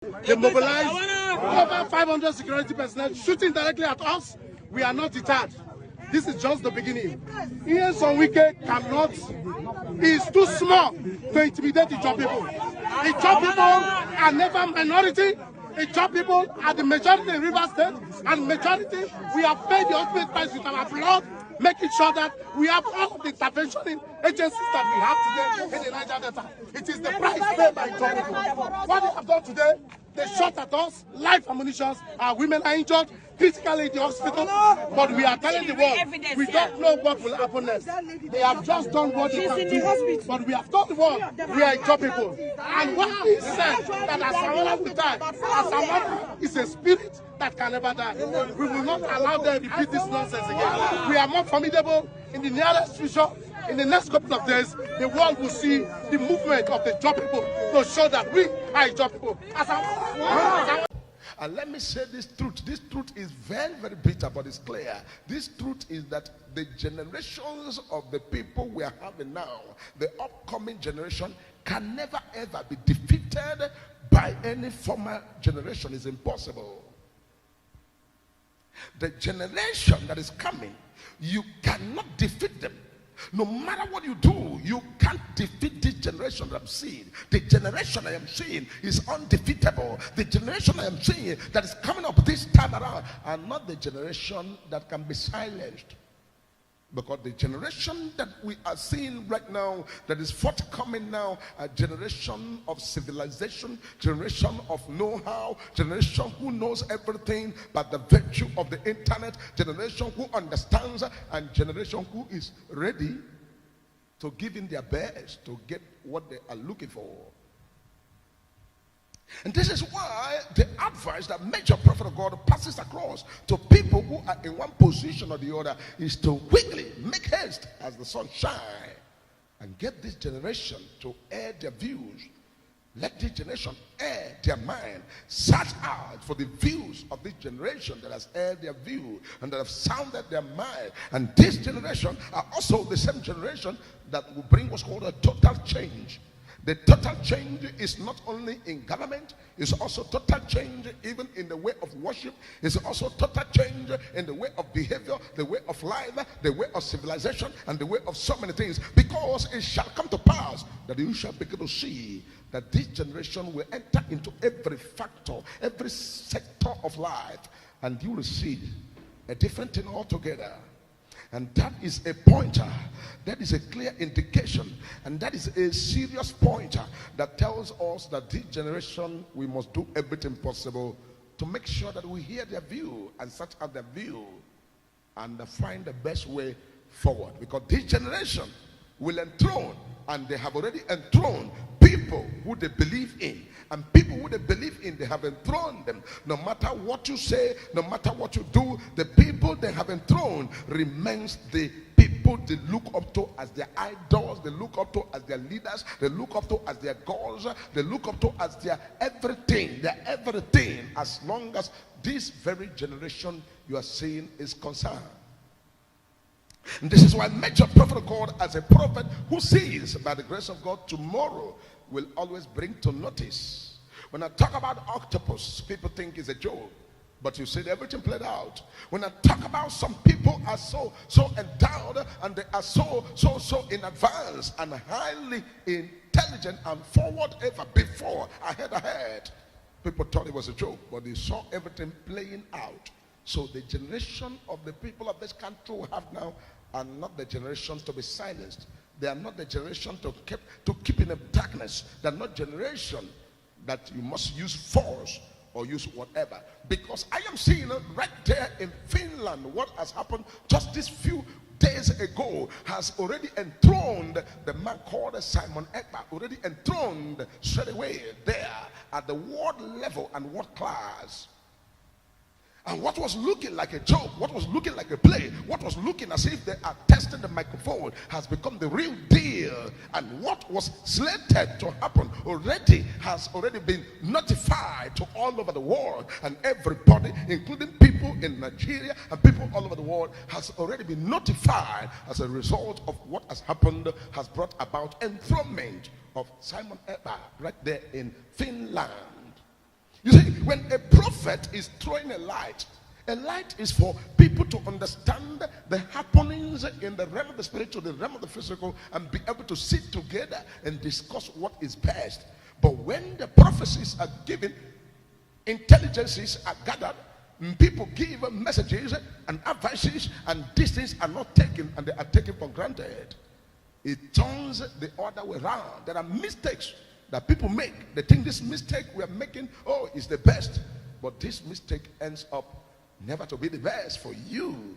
They mobilized over 500 security personnel shooting directly at us. We are not deterred. This is just the beginning. Here, some wicked cannot. He is too small to intimidate the job people. The job people are never minority. The job people are the majority in River State, and majority we have paid the ultimate price with our blood, making sure that we have all of the intervention agencies that we have today in the Niger Delta. It is the price paid by job people. What they have done today, they shot at us, live ammunition, our women are injured, critically in the hospital, but we are telling the world, we don't know what will happen next. They have just done what they can do, but we have told the world, we are job people. And what is said, that Asamoah will die, Asamoah is a spirit that can never die. We will not allow them to repeat this nonsense again. We are more formidable in the nearest future. In the next couple of days, the world will see the movement of the job people to show that we are job people. And let me say this truth. This truth is very, very bitter, but it's clear. This truth is that the generations of the people we are having now, the upcoming generation, can never ever be defeated by any former generation. It's impossible. The generation that is coming, you cannot defeat them. No matter what you do, you can't defeat this generation that I'm seeing. The generation I am seeing is undefeatable. The generation I am seeing that is coming up this time around are not the generation that can be silenced. Because the generation that we are seeing right now, that is forthcoming now, a generation of civilization, generation of know-how, generation who knows everything but the virtue of the internet, generation who understands, and generation who is ready to give in their best to get what they are looking for. And this is why the advice that major prophet of God passes across to people who are in one position or the other is to quickly make haste as the sun shines and get this generation to air their views. Let this generation air their mind. Search out for the views of this generation that has aired their view and that have sounded their mind. And this generation are also the same generation that will bring what's called a total change. The total change is not only in government, it's also total change even in the way of worship. It's also total change in the way of behavior, the way of life, the way of civilization, and the way of so many things. Because it shall come to pass that you shall begin to see that this generation will enter into every factor, every sector of life, and you will see a different thing altogether. And that is a pointer, that is a clear indication, and that is a serious pointer that tells us that this generation, we must do everything possible to make sure that we hear their view and search out their view and find the best way forward. Because this generation will enthrone, and they have already enthroned people who they believe in. And people who they believe in, they have enthroned them. No matter what you say, no matter what you do, the people they have enthroned remains the people they look up to as their idols, they look up to as their leaders, they look up to as their gods, they look up to as their everything, as long as this very generation you are seeing is concerned. And this is why major prophet of God, as a prophet who sees by the grace of God tomorrow, will always bring to notice. When I talk about octopus, people think it's a joke, but you see everything played out. When I talk about some people are so endowed, and they are so in advance and highly intelligent and forward ever before, ahead. People thought it was a joke, but they saw everything playing out. So the generation of the people of this country we have now are not the generation to be silenced. They are not the generation to keep in the darkness. They are not generation that you must use force or use whatever. Because I am seeing right there in Finland what has happened just these few days ago has already enthroned the man called Simon Ekpa, already enthroned straight away there at the world level and world class. And what was looking like a joke, what was looking like a play, what was looking as if they are testing the microphone has become the real deal. And what was slated to happen has already been notified to all over the world. And everybody, including people in Nigeria and people all over the world, has already been notified as a result of what has happened, has brought about enthronement of Simon Ekpa right there in Finland. when a prophet is throwing a light is for people to understand the happenings in the realm of the spiritual, the realm of the physical, and be able to sit together and discuss what is best. But when the prophecies are given, intelligences are gathered, people give messages and advices, and these things are not taken, and they are taken for granted. It turns the other way around. There are mistakes that people make. They think this mistake we are making, is the best. But this mistake ends up never to be the best for you.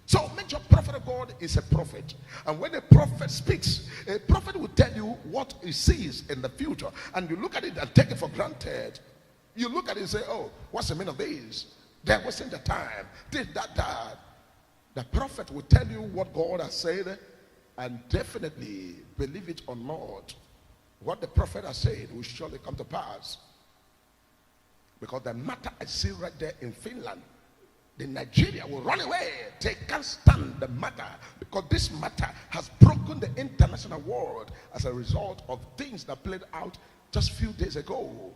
So, major prophet of God is a prophet. And when a prophet speaks, a prophet will tell you what he sees in the future. And you look at it and take it for granted. You look at it and say, what's the meaning of this? There wasn't the time. Did that. The prophet will tell you what God has said, and definitely, believe it or not, what the prophet has said will surely come to pass. Because the matter I see right there in Finland, the Nigeria will run away. They can't stand the matter, because this matter has broken the international world as a result of things that played out just a few days ago.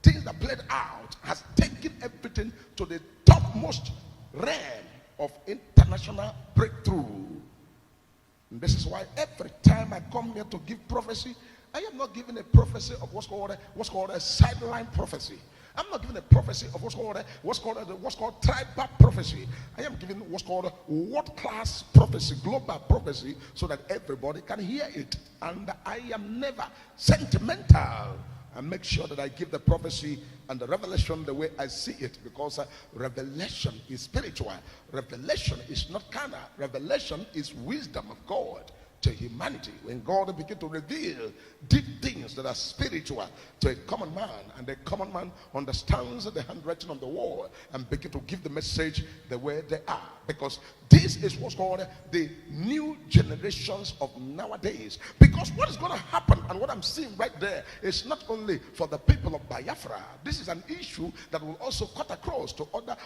Things that played out has taken everything to the topmost realm of international breakthrough. And this is why every time I come here to give prophecy, I am not giving a prophecy of what's called a sideline prophecy. I'm not giving a prophecy of what's called tribal prophecy. I am giving what's called world class prophecy, global prophecy, so that everybody can hear it. And I am never sentimental. I make sure that I give the prophecy and the revelation the way I see it, because revelation is spiritual. Revelation is not carnal. Revelation is wisdom of God to humanity. When God begins to reveal deep things that are spiritual to a common man, and the common man understands the handwriting on the wall and begin to give the message the way they are. Because this is what's called the new generations of nowadays. Because what is going to happen, and what I'm seeing right there, is not only for the people of Biafra. This is an issue that will also cut across to other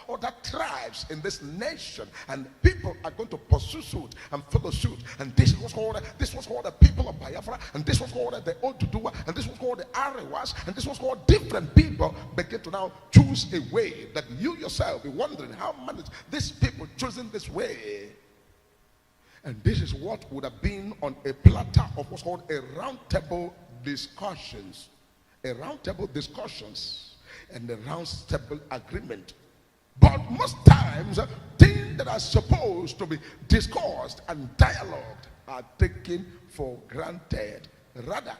tribes in this nation, and people are going to pursue suit and follow suit. And this was called the people of Biafra, and this was called the Oduduwa, and this was called the Arewas, and this was called different people begin to now choose a way that you yourself be wondering, how many these people choosing this way? And this is what would have been on a platter of what's called a round table discussions. A round table discussions and a round table agreement. But most times, things that are supposed to be discussed and dialogued are taken for granted. Rather,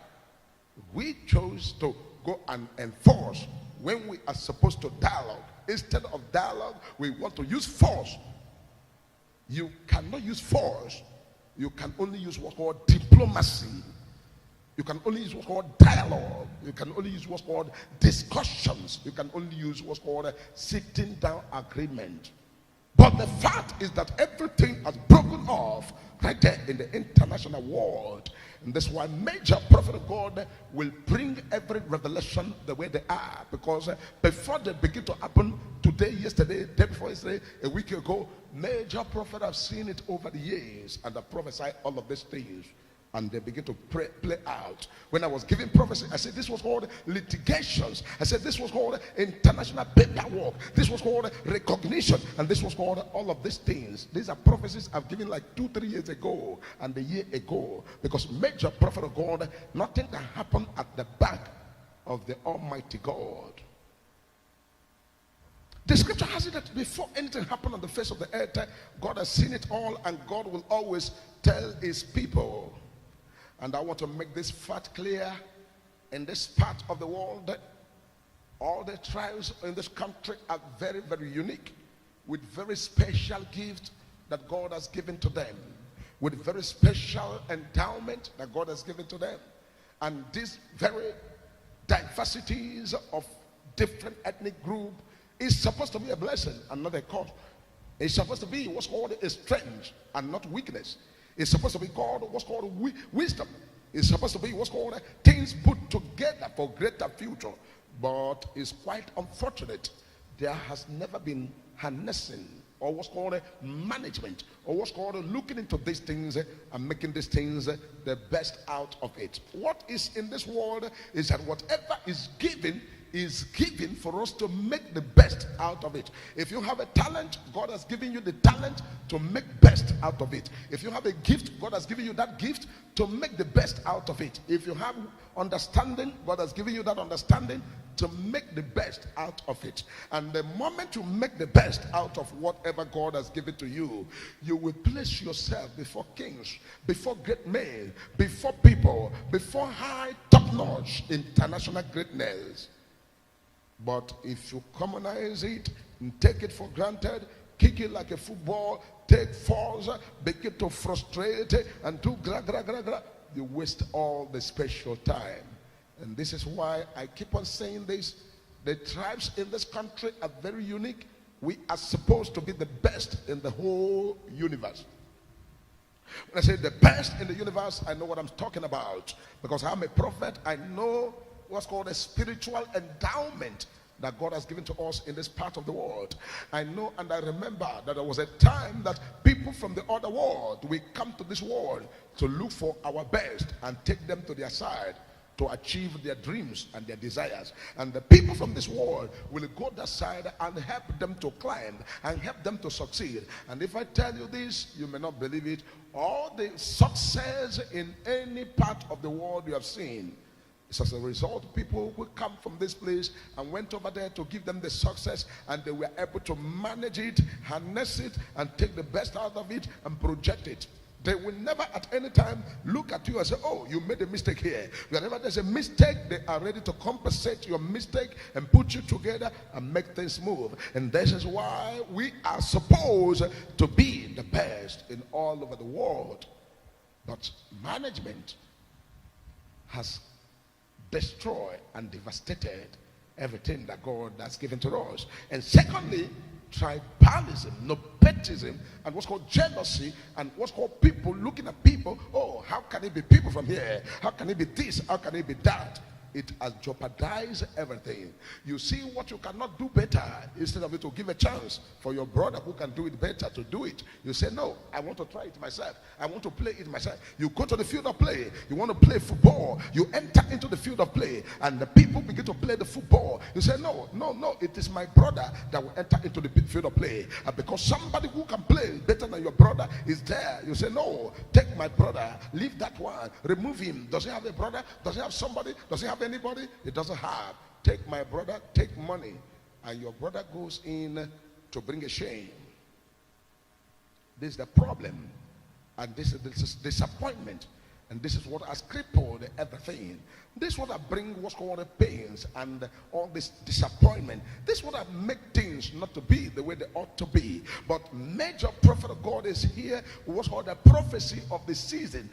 we chose to go and enforce when we are supposed to dialogue. Instead of dialogue, we want to use force. You cannot use force. You can only use what's called diplomacy. You can only use what's called dialogue. You can only use what's called discussions. You can only use what's called a sitting down agreement. But the fact is that everything has broken off right there in the international world. And that's why major prophet of God will bring every revelation the way they are. Because before they begin to happen, today, yesterday, day before yesterday, a week ago, major prophet have seen it over the years, and I prophesy all of these things. And they begin to play out. When I was giving prophecy, I said this was called litigations. I said this was called international paperwork. This was called recognition. And this was called all of these things. These are prophecies I've given like 2-3 years ago and a year ago. Because major prophet of God, nothing can happen at the back of the Almighty God. The scripture has it that before anything happened on the face of the earth, God has seen it all, and God will always tell his people. And I want to make this fact clear. In this part of the world, all the tribes in this country are very, very unique, with very special gifts that God has given to them, with very special endowment that God has given to them. And these very diversities of different ethnic groups is supposed to be a blessing and not a curse. It's supposed to be what's called a strength and not weakness. It's supposed to be called what's called wisdom. It's supposed to be what's called things put together for greater future. But it's quite unfortunate. There has never been harnessing, or what's called management, or what's called looking into these things and making these things the best out of it. What is in this world is that whatever is given is given for us to make the best out of it. If you have a talent, God has given you the talent to make best out of it. If you have a gift, God has given you that gift to make the best out of it. If you have understanding, God has given you that understanding to make the best out of it. And the moment you make the best out of whatever God has given to you, you will place yourself before kings, before great men, before people, before high, top-notch international greatness. But if you commonize it and take it for granted, kick it like a football, take falls, begin to frustrate and do gra, you waste all the special time. And this is why I keep on saying this. The tribes in this country are very unique. We are supposed to be the best in the whole universe. When I say the best in the universe, I know what I'm talking about. Because I'm a prophet, I know what's called a spiritual endowment that God has given to us in this part of the world. I know and I remember that there was a time that people from the other world will come to this world to look for our best and take them to their side to achieve their dreams and their desires. And the people from this world will go that side and help them to climb and help them to succeed. And if I tell you this, you may not believe it. All the success in any part of the world you have seen, it's as a result people who come from this place and went over there to give them the success, and they were able to manage it, harness it, and take the best out of it and project it. They will never at any time look at you and say, oh, you made a mistake here. Whenever there's a mistake, they are ready to compensate your mistake and put you together and make things move. And this is why we are supposed to be the best in all over the world. But management has destroyed and devastated everything that God has given to us. And secondly, tribalism, nepotism, and what's called jealousy, and what's called people looking at people. Oh, how can it be people from here? How can it be this? How can it be that? It has jeopardized everything. You see what you cannot do better, instead of it to give a chance for your brother who can do it better to do it. You say, no, I want to try it myself. I want to play it myself. You go to the field of play. You want to play football. You enter into the field of play, and the people begin to play the football. You say, no, it is my brother that will enter into the field of play. And because somebody who can play better than your brother is there, you say, no, take my brother. Leave that one. Remove him. Does he have a brother? Does he have somebody? Does he have anybody? It doesn't have. Take my brother, take money, and your brother goes in to bring a shame. This is the problem, and this is disappointment, and this is what has crippled everything. This is what I bring what's called the pains and all this disappointment. This is what I make things not to be the way they ought to be. But major prophet of God is here, what's called the prophecy of the season.